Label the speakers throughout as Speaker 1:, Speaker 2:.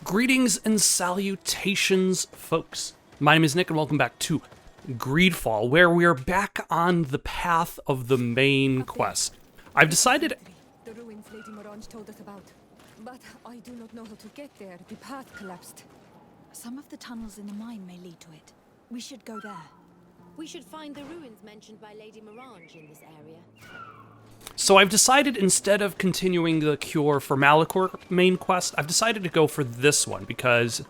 Speaker 1: Greetings and salutations, folks. My name is Nick, and welcome back to GreedFall, where we are back on the path of the main quest. I've decided...
Speaker 2: The ruins Lady Morange told us about, but I do not know how to get there. The path collapsed.
Speaker 3: Some of the tunnels in the mine may lead to it. We should go there.
Speaker 4: We should find the ruins mentioned by Lady Morange in this area.
Speaker 1: So I've decided, instead of continuing the Cure for Malachor main quest, I've decided to go for this one, because,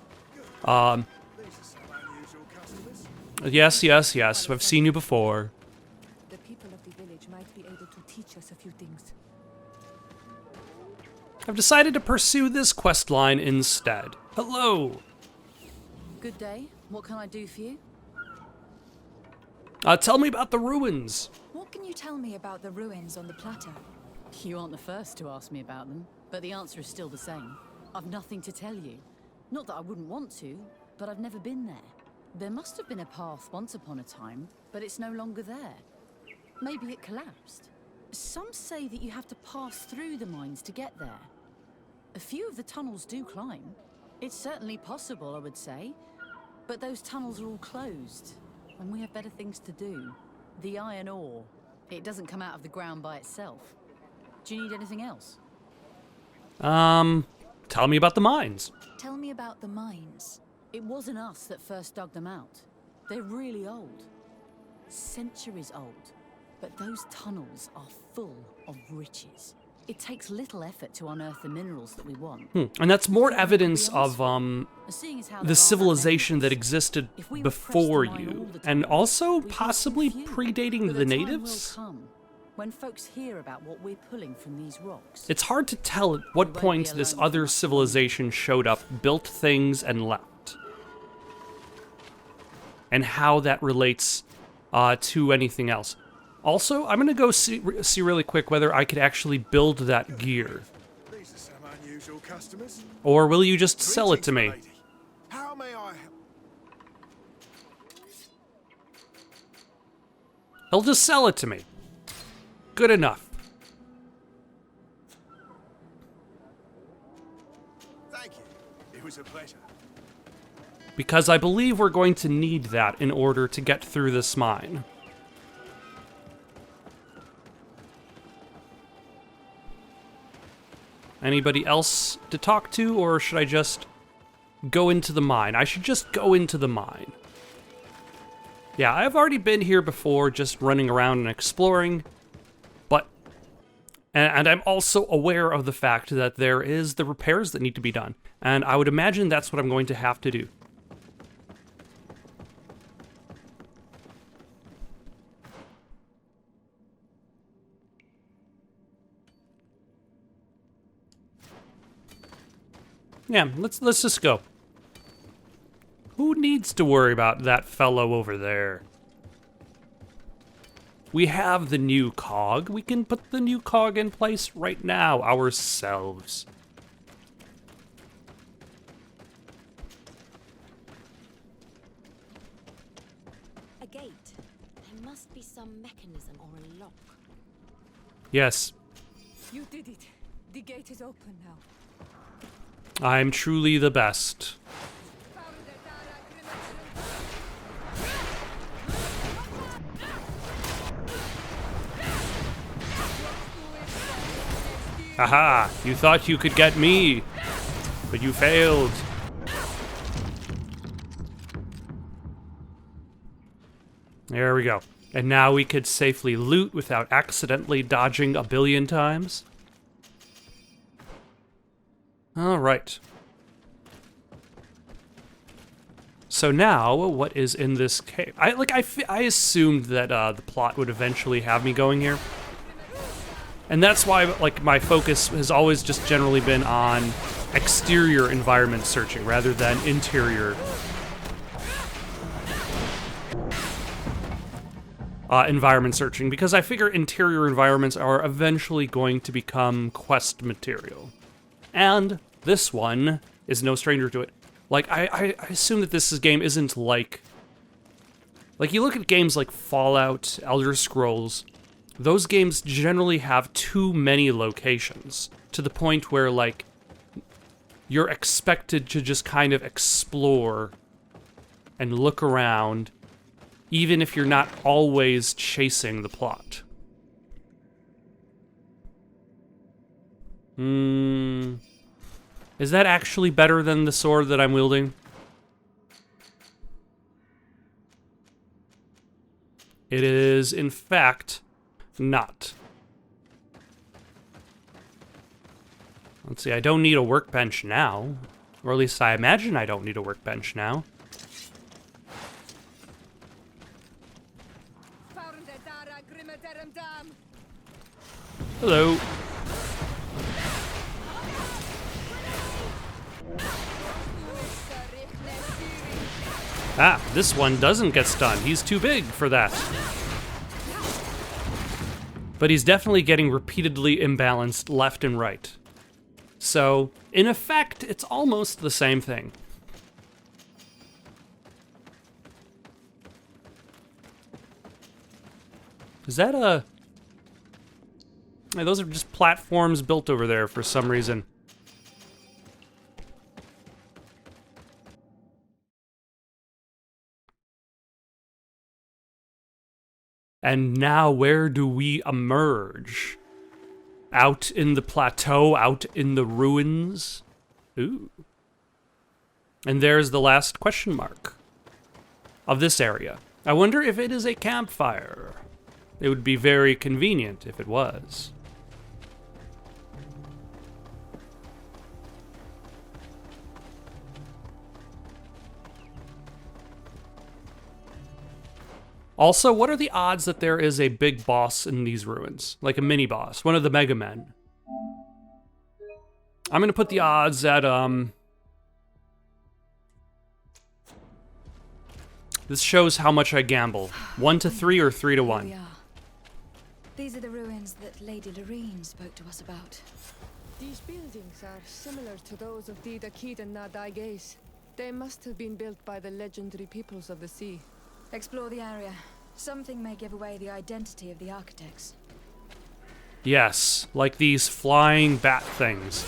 Speaker 1: yes, I've seen you before.
Speaker 2: The people of the village might be able to teach us a few things.
Speaker 1: I've decided to pursue this quest line instead. Hello!
Speaker 3: Good day. What can I do for you?
Speaker 1: Tell me about the ruins.
Speaker 3: What can you tell me about the ruins on the plateau? You aren't the first to ask me about them, but the answer is still the same. I've nothing to tell you. Not that I wouldn't want to, but I've never been there. There must have been a path once upon a time, but it's no longer there. Maybe it collapsed. Some say that you have to pass through the mines to get there. A few of the tunnels do climb. It's certainly possible, I would say. But those tunnels are all closed, and we have better things to do. The iron ore, it doesn't come out of the ground by itself. Do you need anything else?
Speaker 1: Tell me about the mines.
Speaker 3: Tell me about the mines. It wasn't us that first dug them out. They're really old. Centuries old. But those tunnels are full of riches. It takes little effort to unearth the minerals that we want.
Speaker 1: And that's more evidence of, the civilization that existed before you, and also possibly predating the natives?
Speaker 3: When folks hear about what we're pulling from these rocks.
Speaker 1: It's hard to tell at what point this other civilization showed up, built things, and left. And how that relates to anything else. Also, I'm gonna go see really quick whether I could actually build that gear.
Speaker 5: These are some unusual customers.
Speaker 1: Or will you just sell it to me?
Speaker 5: Lady. How may I help?
Speaker 1: He'll just sell it to me. Good enough.
Speaker 5: Thank you. It was a pleasure.
Speaker 1: Because I believe we're going to need that in order to get through this mine. Anybody else to talk to, or should I just go into the mine? I should just go into the mine. Yeah, I've already been here before, just running around and exploring, but... And I'm also aware of the fact that there is the repairs that need to be done, and I would imagine that's what I'm going to have to do. Yeah, let's just go. Who needs to worry about that fellow over there? We have the new cog. We can put the new cog in place right now, ourselves.
Speaker 4: A gate. There must be some mechanism or a lock.
Speaker 1: Yes,
Speaker 2: You did it. The gate is open now.
Speaker 1: I'm truly the best. Haha, you thought you could get me, but you failed. There we go. And now we could safely loot without accidentally dodging a billion times. All right. So now, what is in this cave? I assumed that the plot would eventually have me going here. And that's why, like, my focus has always just generally been on exterior environment searching rather than interior environment searching, because I figure interior environments are eventually going to become quest material. And this one is no stranger to it. Like, I assume that this game isn't like you look at games like Fallout, Elder Scrolls, those games generally have too many locations, to the point where, like, you're expected to just kind of explore and look around, even if you're not always chasing the plot. Is that actually better than the sword that I'm wielding? It is, in fact, not. Let's see, I don't need a workbench now. Or at least I imagine I don't need a workbench now. Hello. Ah, this one doesn't get stunned. He's too big for that. But he's definitely getting repeatedly imbalanced left and right. So, in effect, it's almost the same thing. Is that a... Those are just platforms built over there for some reason. And now where do we emerge? Out in the plateau, out in the ruins? Ooh. And there's the last question mark of this area. I wonder if it is a campfire. It would be very convenient if it was. Also, what are the odds that there is a big boss in these ruins? Like a mini-boss, one of the Mega Men. I'm gonna put the odds at, This shows how much I gamble. 1 to 3 or 3 to 1?
Speaker 2: Here we are. These are the ruins that Lady Lorene spoke to us about. These buildings are similar to those of the Dakid and Nadaiges. They must have been built by the legendary peoples of the sea. Explore the area. Something may give away the identity of the architects.
Speaker 1: Yes, like these flying bat things.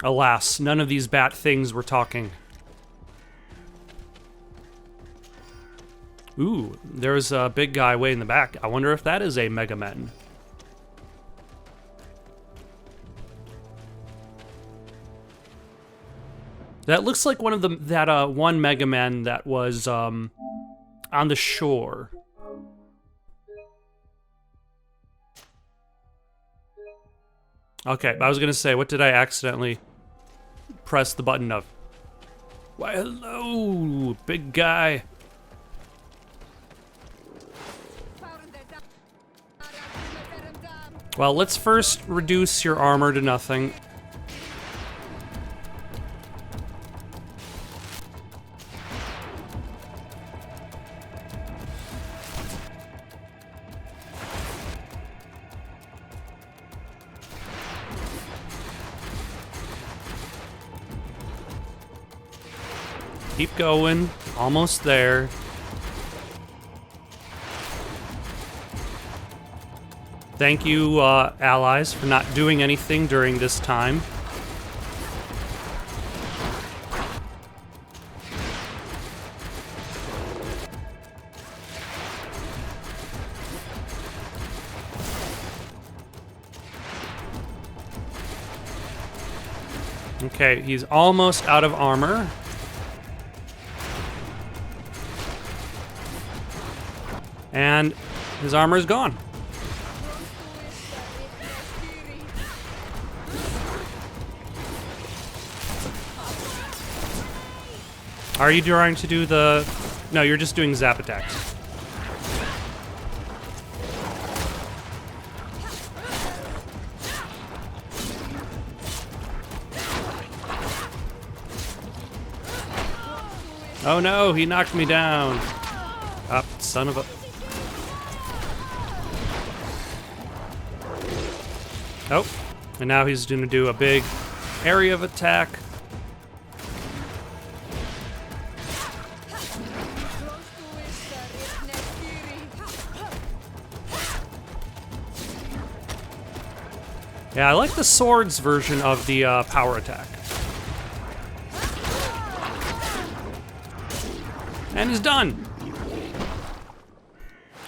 Speaker 1: Alas, none of these bat things were talking. Ooh, there's a big guy way in the back. I wonder if that is a Mega Men. That looks like one of them, one Mega Man that was, on the shore. Okay, I was gonna say, what did I accidentally press the button of? Why, hello, big guy. Well, let's first reduce your armor to nothing. Keep going. Almost there. Thank you, allies, for not doing anything during this time. Okay, he's almost out of armor. And his armor is gone. Are you trying to do the... No, you're just doing zap attacks. Oh no, he knocked me down. Up, son of a... Oh, And now he's going to do a big area of attack. Yeah, I like the swords version of the power attack. And he's done.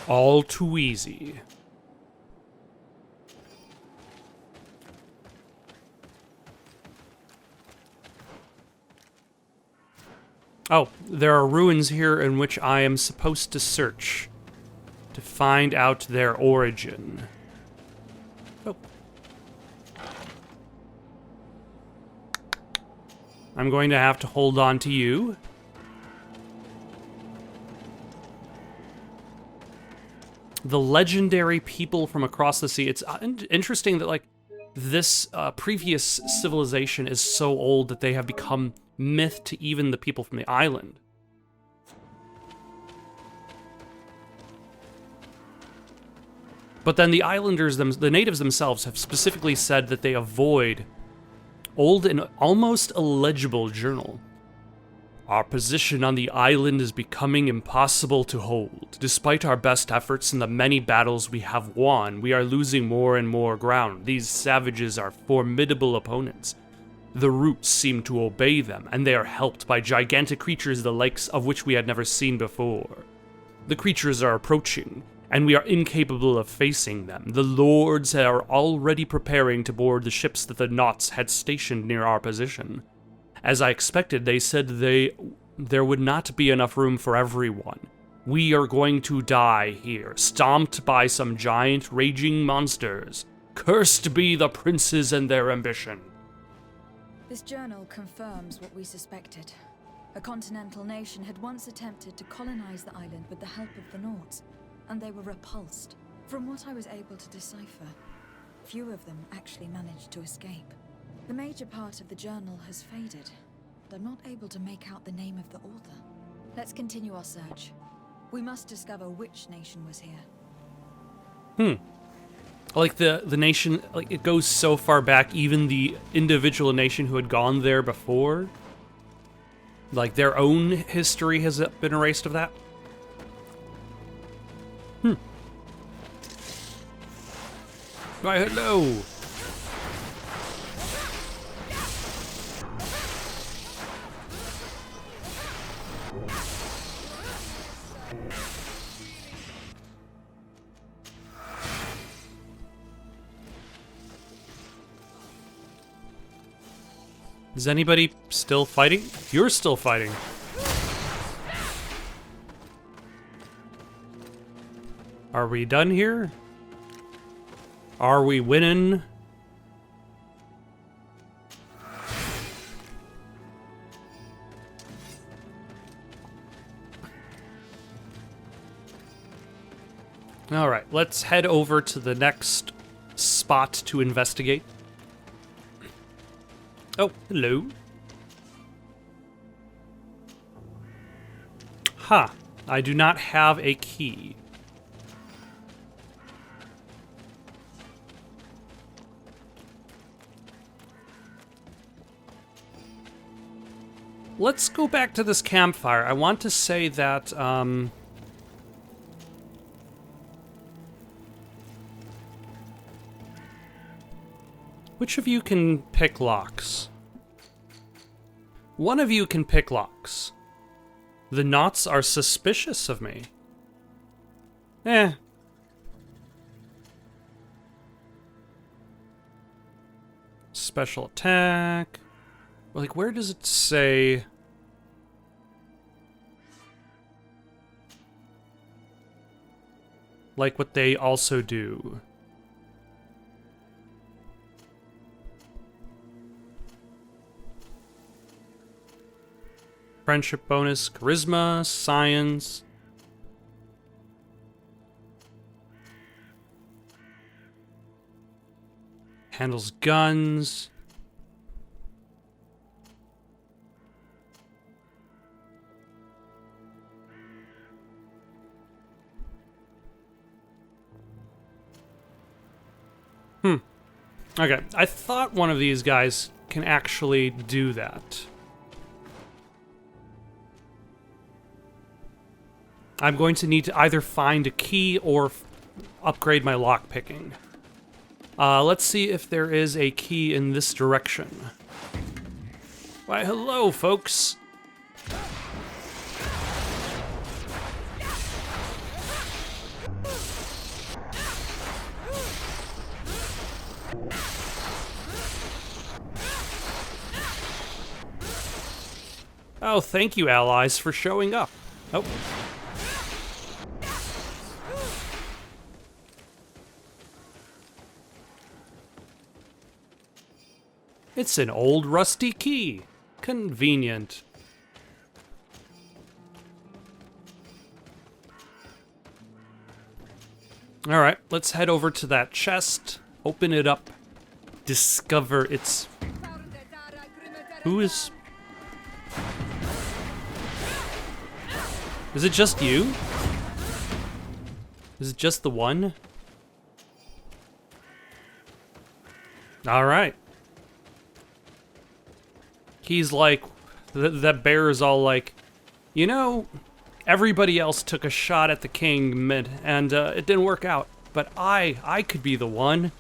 Speaker 1: All too easy. Oh, there are ruins here in which I am supposed to search to find out their origin. Oh. I'm going to have to hold on to you. The legendary people from across the sea. It's interesting that, like, this previous civilization is so old that they have become myth to even the people from the island. But then the islanders, the natives themselves, have specifically said that they avoid old and almost illegible journal. Our position on the island is becoming impossible to hold. Despite our best efforts and the many battles we have won, we are losing more and more ground. These savages are formidable opponents. The roots seem to obey them, and they are helped by gigantic creatures the likes of which we had never seen before. The creatures are approaching, and we are incapable of facing them. The lords are already preparing to board the ships that the Knots had stationed near our position. As I expected, they said there would not be enough room for everyone. We are going to die here, stomped by some giant raging monsters. Cursed be the princes and their ambition.
Speaker 2: This journal confirms what we suspected. A continental nation had once attempted to colonize the island with the help of the Nords, and they were repulsed. From what I was able to decipher, few of them actually managed to escape. The major part of the journal has faded, but I'm not able to make out the name of the author. Let's continue our search. We must discover which nation was here.
Speaker 1: Like the nation, like it goes so far back, even the individual nation who had gone there before, like their own history has been erased of that. Why, hello. Is anybody still fighting? You're still fighting. Are we done here? Are we winning? All right, let's head over to the next spot to investigate. Oh, hello. Ha, I do not have a key. Let's go back to this campfire. I want to say that, which of you can pick locks? One of you can pick locks. The Knots are suspicious of me. Special attack. Like, where does it say? Like what they also do. Friendship bonus, charisma, science. Handles guns. Okay, I thought one of these guys can actually do that. I'm going to need to either find a key or upgrade my lockpicking. Let's see if there is a key in this direction. Why, hello, folks. Oh, thank you, allies, for showing up. Oh. It's an old rusty key. Convenient. All right, let's head over to that chest, open it up, discover its... Who is... Is it just you? Is it just the one? All right. He's like, that bear is all like, you know, everybody else took a shot at the king and it didn't work out, but I could be the one.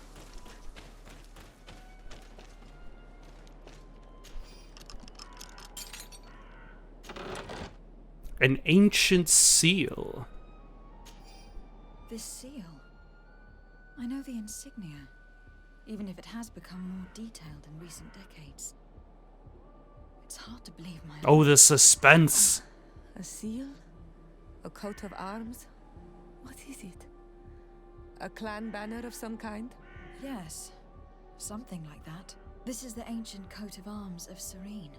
Speaker 1: An ancient seal.
Speaker 2: This seal. I know the insignia, even if it has become more detailed in recent decades. It's hard to believe my
Speaker 1: Oh, the suspense.
Speaker 2: A seal? A coat of arms? What is it? A clan banner of some kind? Yes, something like that. This is the ancient coat of arms of Serene.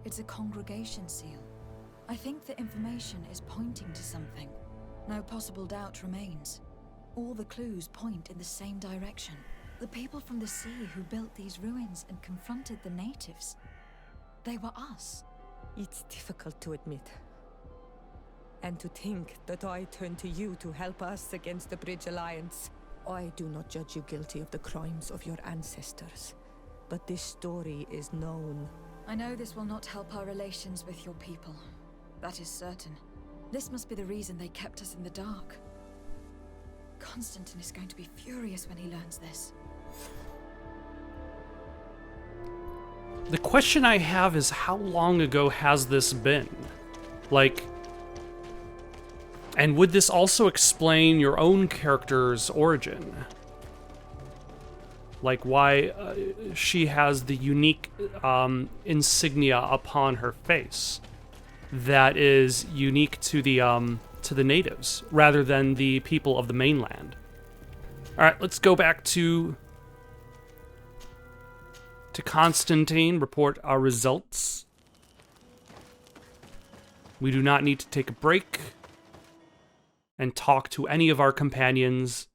Speaker 2: It's a congregation seal. I think the information is pointing to something. No possible doubt remains. All the clues point in the same direction. The people from the sea who built these ruins and confronted the natives. They were us.
Speaker 6: It's difficult to admit. And to think that I turned to you to help us against the Bridge Alliance. I do not judge you guilty of the crimes of your ancestors. But this story is known.
Speaker 2: I know this will not help our relations with your people. That is certain. This must be the reason they kept us in the dark. Constantine is going to be furious when he learns this.
Speaker 1: The question I have is, how long ago has this been? Like, and would this also explain your own character's origin? Like why she has the unique insignia upon her face that is unique to the natives rather than the people of the mainland. All right, let's go back to Constantine, report our results. We do not need to take a break and talk to any of our companions.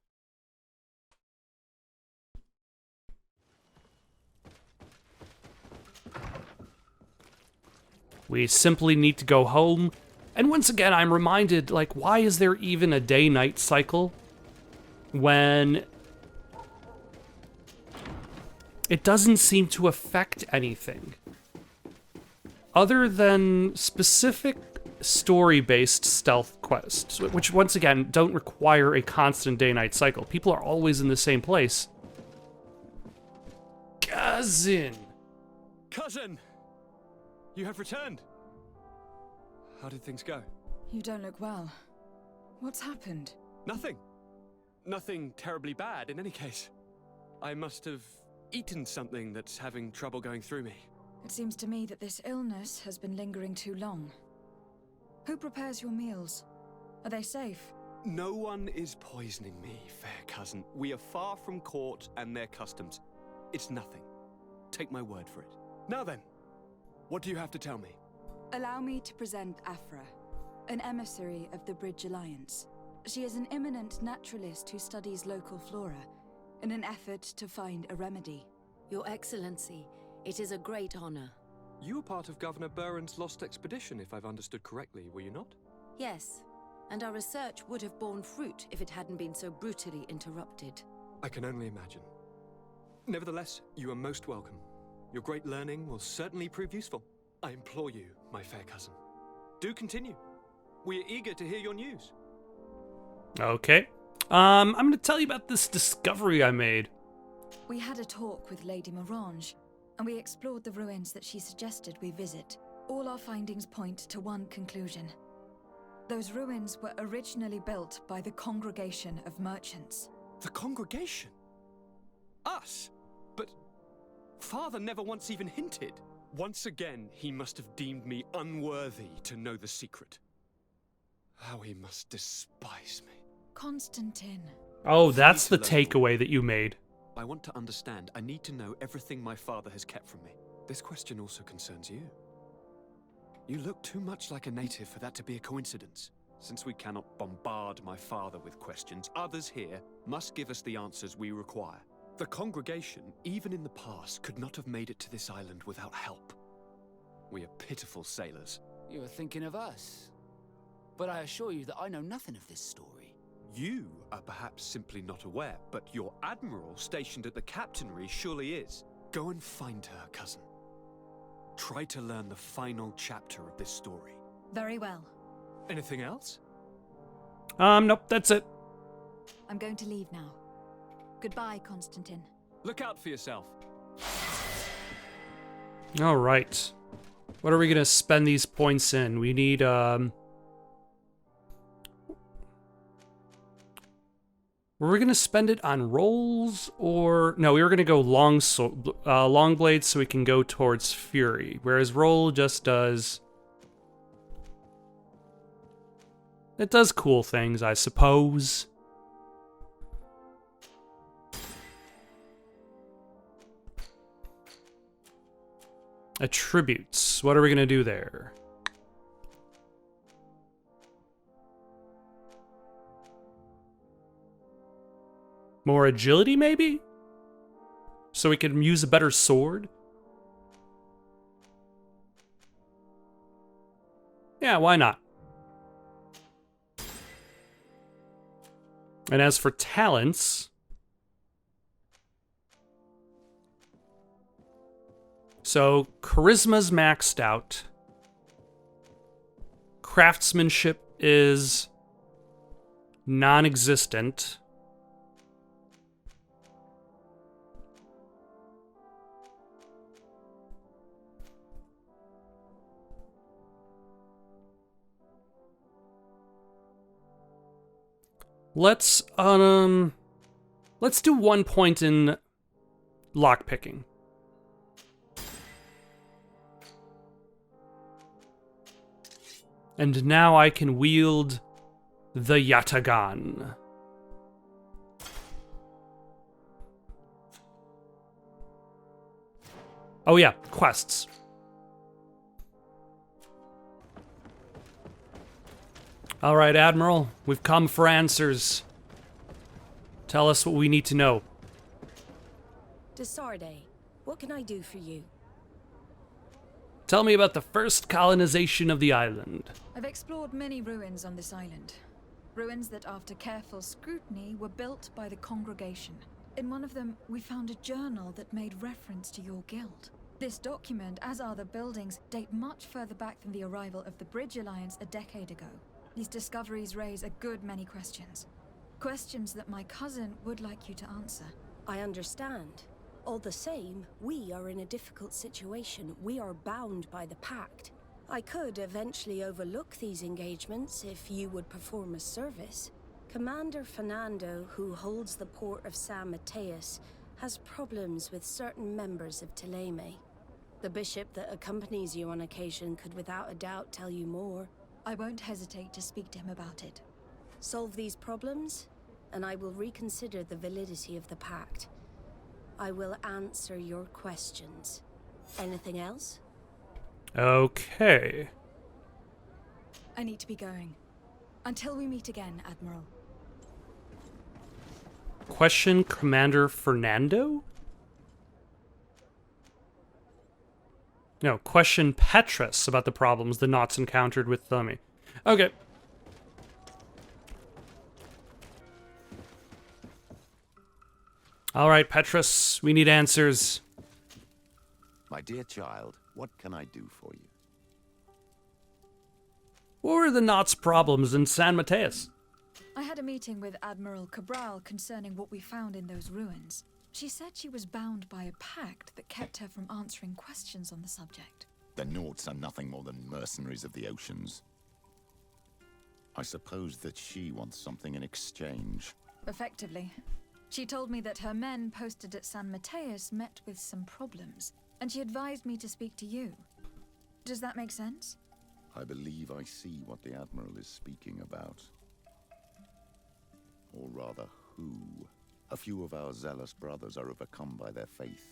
Speaker 1: We simply need to go home. And once again, I'm reminded, like, why is there even a day-night cycle when it doesn't seem to affect anything other than specific story-based stealth quests, which once again don't require a constant day-night cycle. People are always in the same place. Cousin!
Speaker 7: Cousin! You have returned. How did things go?
Speaker 2: You don't look well. What's happened?
Speaker 7: Nothing. Nothing terribly bad in any case. I must have eaten something that's having trouble going through me.
Speaker 2: It seems to me that this illness has been lingering too long. Who prepares your meals? Are they safe?
Speaker 7: No one is poisoning me, fair cousin. We are far from court and their customs. It's nothing. Take my word for it. Now then, what do you have to tell me?
Speaker 2: Allow me to present Afra, an emissary of the Bridge Alliance. She is an eminent naturalist who studies local flora in an effort to find a remedy.
Speaker 4: Your Excellency, it is a great honor.
Speaker 7: You were part of Governor Buren's lost expedition, if I've understood correctly, were you not?
Speaker 4: Yes, and our research would have borne fruit if it hadn't been so brutally interrupted.
Speaker 7: I can only imagine. Nevertheless, you are most welcome. Your great learning will certainly prove useful. I implore you, my fair cousin. Do continue. We are eager to hear your news.
Speaker 1: Okay. I'm going to tell you about this discovery I made.
Speaker 2: We had a talk with Lady Morange, and we explored the ruins that she suggested we visit. All our findings point to one conclusion. Those ruins were originally built by the Congregation of Merchants.
Speaker 7: The congregation? Us? But Father never once even hinted. Once again, he must have deemed me unworthy to know the secret. How he must despise me.
Speaker 2: Constantine.
Speaker 1: Oh, that's the takeaway that you made.
Speaker 7: I want to understand. I need to know everything my father has kept from me. This question also concerns you. You look too much like a native for that to be a coincidence. Since we cannot bombard my father with questions, others here must give us the answers we require. The congregation, even in the past, could not have made it to this island without help. We are pitiful sailors.
Speaker 8: You are thinking of us. But I assure you that I know nothing of this story.
Speaker 7: You are perhaps simply not aware, but your admiral stationed at the captainry surely is. Go and find her, cousin. Try to learn the final chapter of this story.
Speaker 2: Very well.
Speaker 7: Anything else?
Speaker 1: Nope, that's it.
Speaker 2: I'm going to leave now. Goodbye, Constantine.
Speaker 7: Look out for yourself.
Speaker 1: All right. What are we going to spend these points in? We need, were we going to spend it on rolls, or... No, we were going to go long blade so we can go towards Fury, whereas roll just does... It does cool things, I suppose. Attributes. What are we going to do there? More agility, maybe? So we can use a better sword? Yeah, why not? And as for talents... So, charisma's maxed out. Craftsmanship is non-existent. Let's do 1 point in lockpicking. And now I can wield the Yatagan. Oh yeah, quests. All right, Admiral, we've come for answers. Tell us what we need to know.
Speaker 4: Desarde, what can I do for you?
Speaker 1: Tell me about the first colonization of the island.
Speaker 2: I've explored many ruins on this island. Ruins that, after careful scrutiny, were built by the congregation. In one of them, we found a journal that made reference to your guild. This document, as are the buildings, date much further back than the arrival of the Bridge Alliance a decade ago. These discoveries raise a good many questions. Questions that my cousin would like you to answer.
Speaker 4: I understand. All the same, we are in a difficult situation. We are bound by the pact. I could eventually overlook these engagements if you would perform a service. Commander Fernando, who holds the port of San Mateus, has problems with certain members of Teleme. The bishop that accompanies you on occasion could without a doubt tell you more.
Speaker 2: I won't hesitate to speak to him about it.
Speaker 4: Solve these problems, and I will reconsider the validity of the pact. I will answer your questions. Anything else?
Speaker 1: Okay.
Speaker 2: I need to be going. Until we meet again, Admiral.
Speaker 1: Question Commander Fernando? No, question Petrus about the problems the Knots encountered with Thummy. Okay. All right, Petrus, we need answers.
Speaker 9: My dear child, what can I do for you?
Speaker 1: What were the Knots' problems in San Mateus?
Speaker 2: I had a meeting with Admiral Cabral concerning what we found in those ruins. She said she was bound by a pact that kept her from answering questions on the subject.
Speaker 9: The Nauts are nothing more than mercenaries of the oceans. I suppose that she wants something in exchange.
Speaker 2: Effectively. She told me that her men posted at San Mateus met with some problems, and she advised me to speak to you. Does that make sense?
Speaker 9: I believe I see what the Admiral is speaking about. Or rather, who. A few of our zealous brothers are overcome by their faith.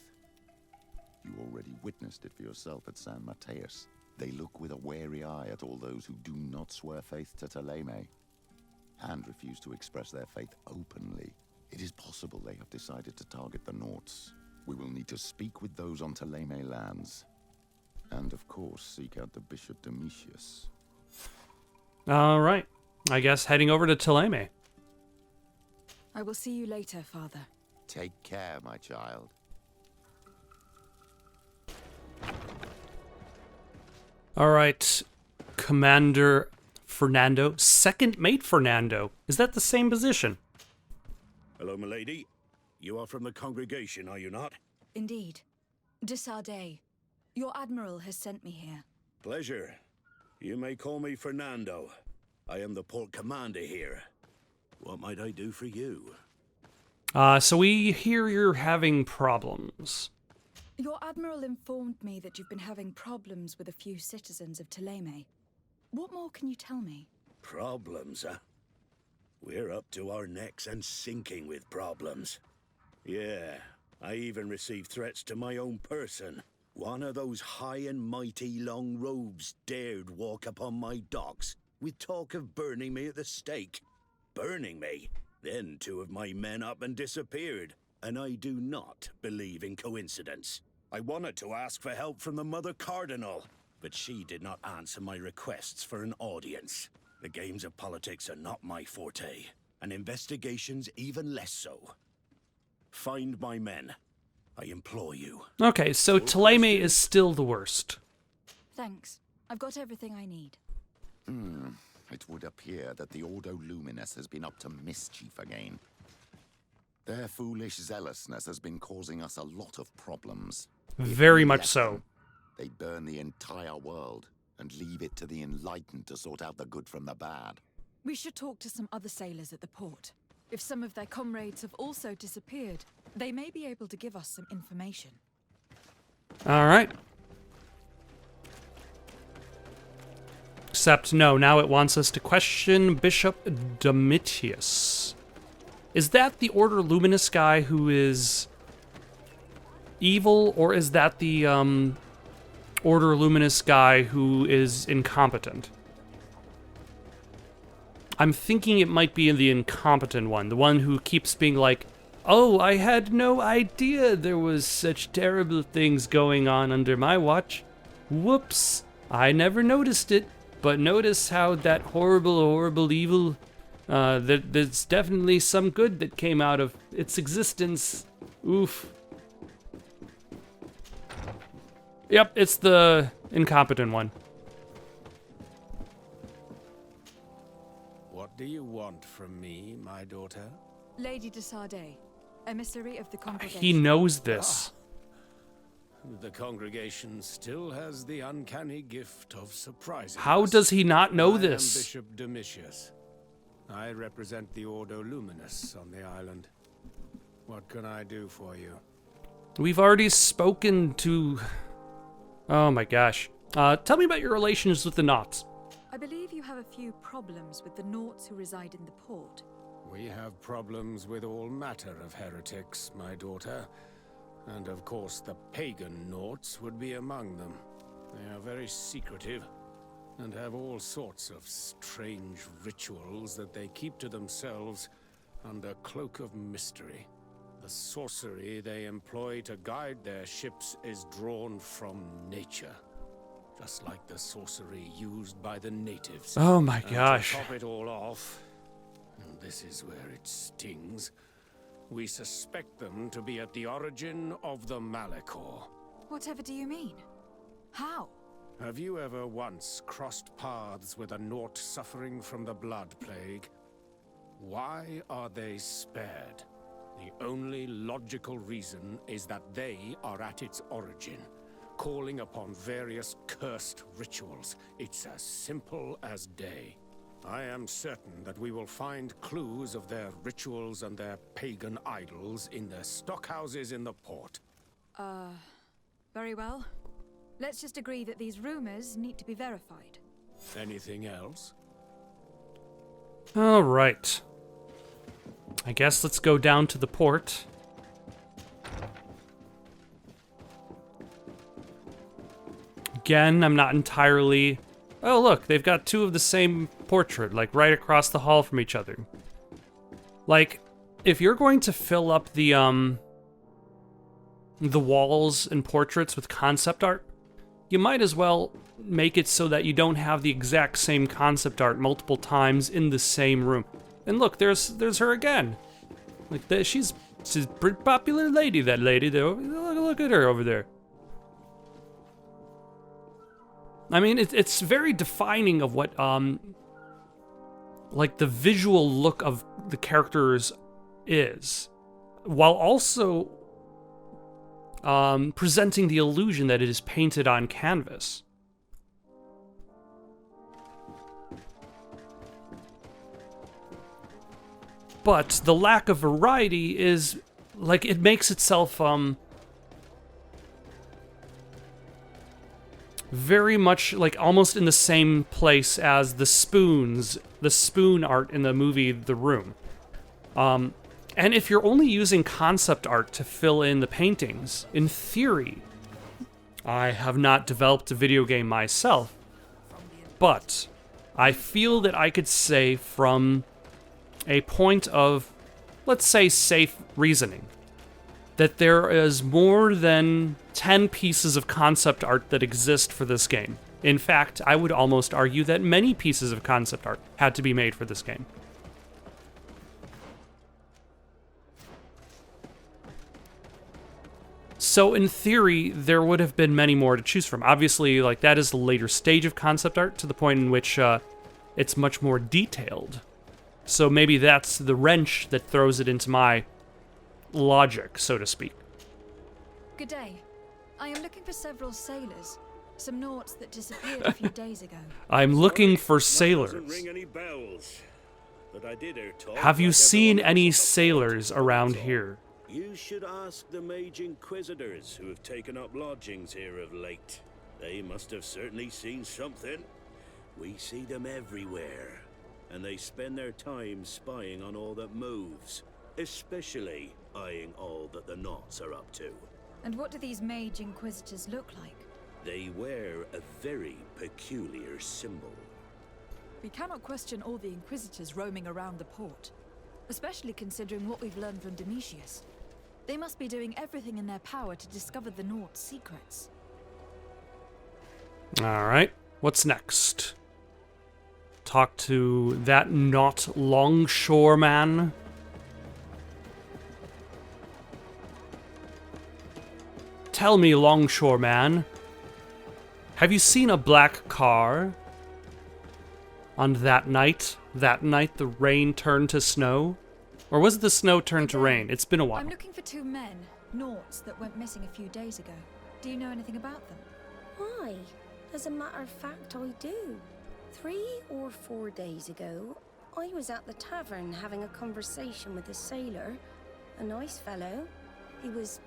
Speaker 9: You already witnessed it for yourself at San Mateus. They look with a wary eye at all those who do not swear faith to Ptolemy, and refuse to express their faith openly. It is possible they have decided to target the Nauts. We will need to speak with those on Ptolemy lands. And of course, seek out the Bishop Domitius.
Speaker 1: All right. I guess heading over to Ptolemy.
Speaker 2: I will see you later, Father.
Speaker 9: Take care, my child.
Speaker 1: All right, Commander Fernando. Second Mate Fernando. Is that the same position?
Speaker 10: Hello, milady. You are from the congregation, are you not?
Speaker 2: Indeed. De Sardet, your Admiral has sent me here.
Speaker 10: Pleasure. You may call me Fernando. I am the port commander here. What might I do for you?
Speaker 1: So we hear you're having problems.
Speaker 2: Your Admiral informed me that you've been having problems with a few citizens of Ptolemy. What more can you tell me?
Speaker 10: Problems, huh? We're up to our necks and sinking with problems. Yeah, I even received threats to my own person. One of those high and mighty long robes dared walk upon my docks with talk of burning me at the stake. Burning me? Then two of my men up and disappeared. And I do not believe in coincidence. I wanted to ask for help from the Mother Cardinal, but she did not answer my requests for an audience. The games of politics are not my forte, and investigations even less so. Find my men. I implore you.
Speaker 1: Okay, so Ptolemy is still the worst.
Speaker 2: Thanks. I've got everything I need.
Speaker 9: It would appear that the Ordo Luminous has been up to mischief again. Their foolish zealousness has been causing us a lot of problems.
Speaker 1: Very much so.
Speaker 9: They'd burn the entire world and leave it to the enlightened to sort out the good from the bad.
Speaker 2: We should talk to some other sailors at the port. If some of their comrades have also disappeared, they may be able to give us some information.
Speaker 1: All right. Except, no, now it wants us to question Bishop Domitius. Is that the Order Luminous guy who is evil, or is that the Order Luminous guy who is incompetent? I'm thinking it might be the incompetent one, the one who keeps being like, oh, I had no idea there was such terrible things going on under my watch. Whoops, I never noticed it, but notice how that horrible evil, there's definitely some good that came out of its existence. Oof. Yep, it's the incompetent one.
Speaker 10: What do you want from me, my daughter?
Speaker 2: Lady de Sardet, emissary of the congregation.
Speaker 1: He knows this.
Speaker 10: The congregation still has the uncanny gift of surprising
Speaker 1: How
Speaker 10: us.
Speaker 1: does he not know
Speaker 10: I am
Speaker 1: this?
Speaker 10: Bishop Domitius. I represent the Ordo Luminous on the island. What can I do for you?
Speaker 1: We've already spoken to... Oh my gosh. Tell me about your relations with the Knots.
Speaker 2: I believe you have a few problems with the Nauts who reside in the port.
Speaker 10: We have problems with all matter of heretics, my daughter. And of course the pagan Nauts would be among them. They are very secretive and have all sorts of strange rituals that they keep to themselves under cloak of mystery. The sorcery they employ to guide their ships is drawn from nature, just like the sorcery used by the natives.
Speaker 1: Oh my
Speaker 10: And
Speaker 1: gosh.
Speaker 10: to top it all off, and this is where it stings,
Speaker 11: We suspect them to be at the origin of the Malachor.
Speaker 2: Whatever do you mean? How?
Speaker 11: Have you ever once crossed paths with a Nort suffering from the blood plague? Why are they spared? The only logical reason is that they are at its origin, calling upon various cursed rituals. It's as simple as day. I am certain that we will find clues of their rituals and their pagan idols in the stockhouses in the port.
Speaker 2: Very well. Let's just agree that these rumors need to be verified.
Speaker 11: Anything else?
Speaker 1: All right. I guess let's go down to the port. Again, I'm not entirely... Oh, look, they've got two of the same portrait, like, right across the hall from each other. Like, if you're going to fill up the walls and portraits with concept art, you might as well make it so that you don't have the exact same concept art multiple times in the same room. And look, there's her again. Like, she's a pretty popular lady, that lady there. Look at her over there. I mean, it's very defining of what, like, the visual look of the characters is, while also presenting the illusion that it is painted on canvas. But the lack of variety is, like, it makes itself, very much, like, almost in the same place as the spoon art in the movie The Room. And if you're only using concept art to fill in the paintings, in theory, I have not developed a video game myself, but I feel that I could say from a point of, let's say, safe reasoning, that there is more than 10 pieces of concept art that exist for this game. In fact, I would almost argue that many pieces of concept art had to be made for this game. So in theory, there would have been many more to choose from. Obviously, like, that is the later stage of concept art, to the point in which it's much more detailed. So maybe that's the wrench that throws it into my logic, so to speak.
Speaker 2: Good day. I am looking for several sailors. Some Norts that disappeared a few days ago.
Speaker 1: I'm looking for sailors.
Speaker 10: Doesn't ring any bells, but I did hear talk.
Speaker 1: Have you seen any sailors around here?
Speaker 10: You should ask the Mage Inquisitors who have taken up lodgings here of late. They must have certainly seen something. We see them everywhere, and they spend their time spying on all that moves, especially eyeing all that the Knots are up to.
Speaker 2: And what do these Mage Inquisitors look like?
Speaker 10: They wear a very peculiar symbol.
Speaker 12: We cannot question all the Inquisitors roaming around the port,
Speaker 2: Especially considering what we've learned from Domitius. They must be doing everything in their power to discover the Nort's secrets.
Speaker 1: Alright, what's next? Talk to that not longshoreman. Tell me, longshoreman, have you seen a black car? On that night the rain turned to snow? Or was it the snow turned to rain? It's been a while.
Speaker 2: I'm looking for two men, Norts, that went missing a few days ago. Do you know anything about them?
Speaker 4: Why? As a matter of fact, I do. 3 or 4 days ago, I was at the tavern having a conversation with a sailor. A nice fellow. He was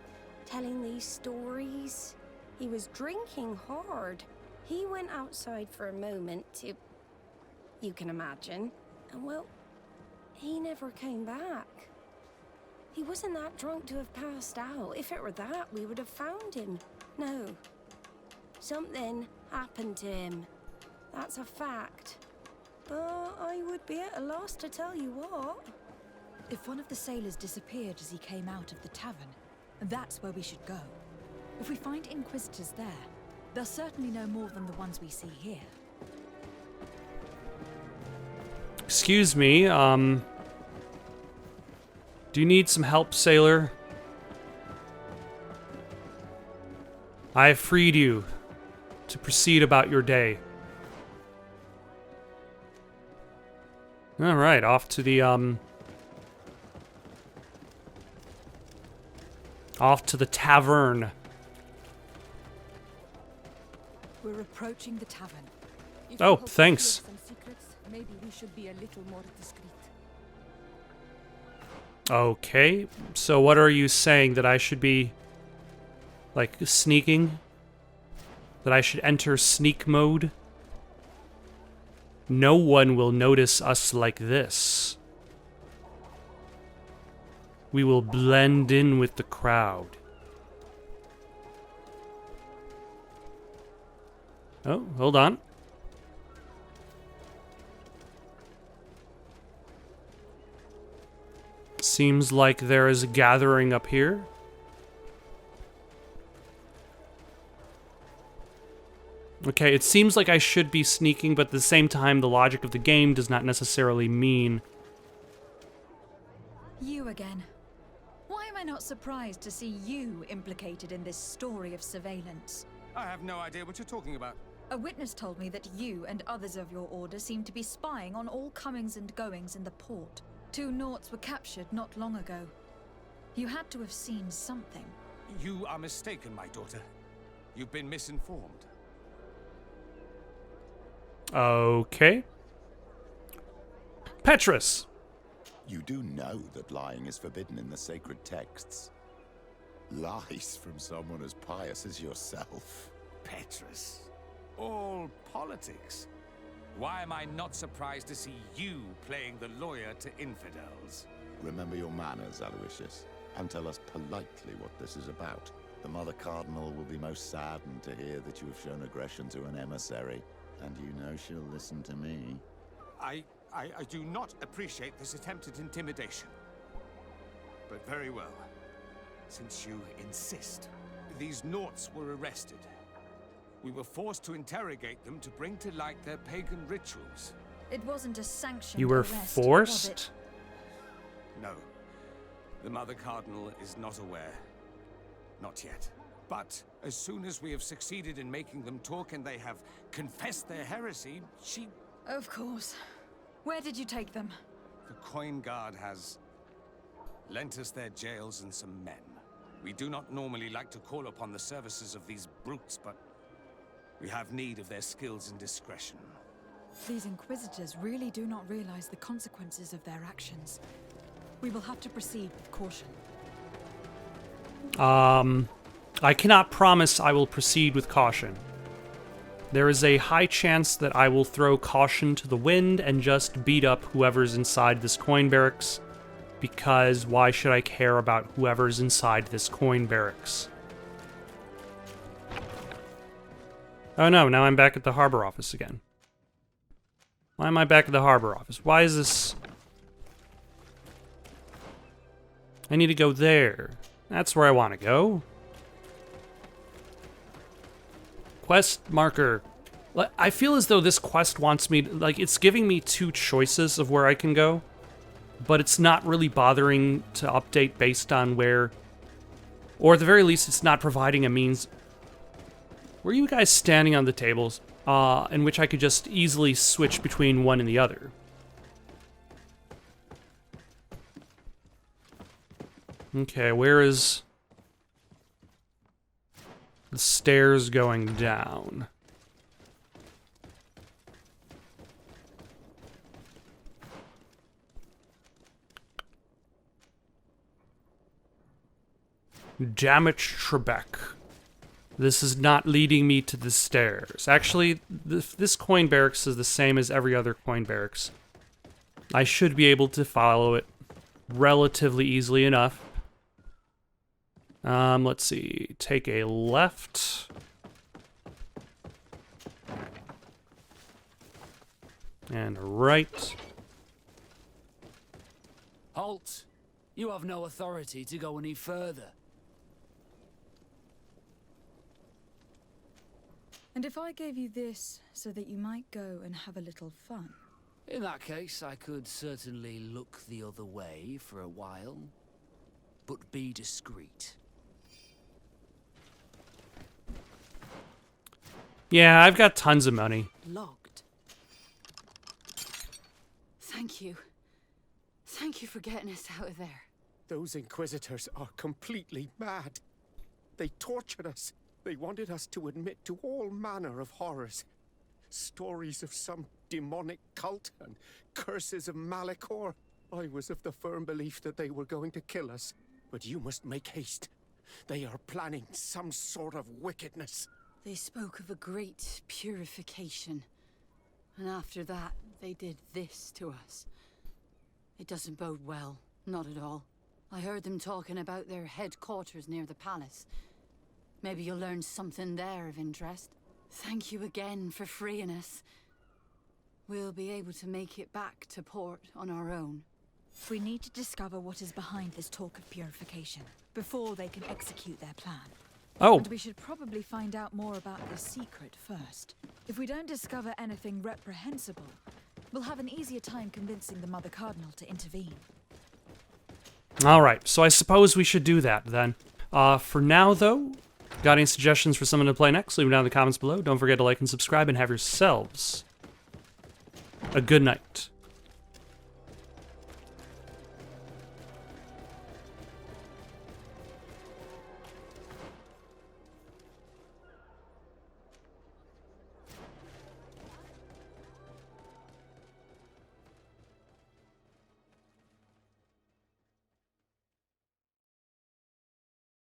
Speaker 4: telling these stories. He was drinking hard. He went outside for a moment to... you can imagine. And well, he never came back. He wasn't that drunk to have passed out. If it were that, we would have found him. No. Something happened to him. That's a fact. But I would be at a loss to tell you what.
Speaker 12: If one of the sailors disappeared as he came out of the tavern, that's where we should go. If we find Inquisitors there, they'll certainly know more than the ones we see here.
Speaker 1: Excuse me, do Do you need some help, sailor? I have freed you to proceed about your day. Alright, off to the, off to the tavern.
Speaker 12: We're approaching the tavern. If
Speaker 1: Oh,
Speaker 12: you hope to
Speaker 1: thanks.
Speaker 12: hear some secrets, maybe we should be a little more discreet.
Speaker 1: Okay, so what are you saying? That I should be, like, sneaking? That I should enter sneak mode? No one will notice us like this. We will blend in with the crowd. Oh, hold on. Seems like there is a gathering up here. Okay, it seems like I should be sneaking, but at the same time, the logic of the game does not necessarily mean...
Speaker 12: You again. Why am I not surprised to see you implicated in this story of surveillance?
Speaker 13: I have no idea what you're talking about.
Speaker 12: A witness told me that you and others of your order seem to be spying on all comings and goings in the port. 2 Nauts were captured not long ago. You had to have seen something.
Speaker 13: You are mistaken, my daughter. You've been misinformed.
Speaker 1: Okay. Petrus!
Speaker 9: You do know that lying is forbidden in the sacred texts. Lies from someone as pious as yourself.
Speaker 13: Petrus. All politics. Why am I not surprised to see you playing the lawyer to infidels?
Speaker 9: Remember your manners, Aloysius, and tell us politely what this is about. The Mother Cardinal will be most saddened to hear that you have shown aggression to an emissary, and you know she'll listen to me.
Speaker 13: I do not appreciate this attempted intimidation. But very well. Since you insist, these Nauts were arrested. We were forced to interrogate them to bring to light their pagan rituals.
Speaker 12: It wasn't a sanctioned
Speaker 1: You were
Speaker 12: arrest, was
Speaker 1: forced?
Speaker 12: it?
Speaker 13: No. The Mother Cardinal is not aware. Not yet. But as soon as we have succeeded in making them talk and they have confessed their heresy, she...
Speaker 12: Of course. Where did you take them?
Speaker 13: The Coin Guard has lent us their jails and some men. We do not normally like to call upon the services of these brutes, but we have need of their skills and discretion.
Speaker 12: These Inquisitors really do not realize the consequences of their actions. We will have to proceed with caution.
Speaker 1: I cannot promise I will proceed with caution. There is a high chance that I will throw caution to the wind and just beat up whoever's inside this coin barracks, because why should I care about whoever's inside this coin barracks? Oh no, now I'm back at the harbor office again. Why am I back at the harbor office? Why is this... I need to go there. That's where I want to go. Quest marker. I feel as though this quest wants me to, like, it's giving me 2 choices of where I can go, but it's not really bothering to update based on where, or at the very least, it's not providing a means. Were you guys standing on the tables, in which I could just easily switch between one and the other? Okay, where is the stairs going down? Damn it, Trebek. This is not leading me to the stairs. Actually, this coin barracks is the same as every other coin barracks. I should be able to follow it relatively easily enough. Let's see. Take a left. And a right.
Speaker 8: Halt! You have no authority to go any further.
Speaker 12: And if I gave you this so that you might go and have a little fun?
Speaker 8: In that case, I could certainly look the other way for a while. but be discreet.
Speaker 1: Yeah, I've got tons of money.
Speaker 3: Locked. Thank you. Thank you for getting us out of there.
Speaker 11: Those Inquisitors are completely mad. They tortured us. They wanted us to admit to all manner of horrors. Stories of some demonic cult and curses of Malachor. I was of the firm belief that they were going to kill us. But you must make haste. They are planning some sort of wickedness.
Speaker 3: They spoke of a great purification. And after that, they did this to us. It doesn't bode well. Not at all. I heard them talking about their headquarters near the palace. Maybe you'll learn something there of interest. Thank you again for freeing us. We'll be able to make it back to port on our own.
Speaker 12: We need to discover what is behind this talk of purification, before they can execute their plan.
Speaker 1: Oh.
Speaker 12: And we should probably find out more about this secret first. If we don't discover anything reprehensible, we'll have an easier time convincing the Mother Cardinal to intervene.
Speaker 1: Alright, so I suppose we should do that then. For now, though, got any suggestions for someone to play next? Leave them down in the comments below. Don't forget to like and subscribe, and have yourselves a good night.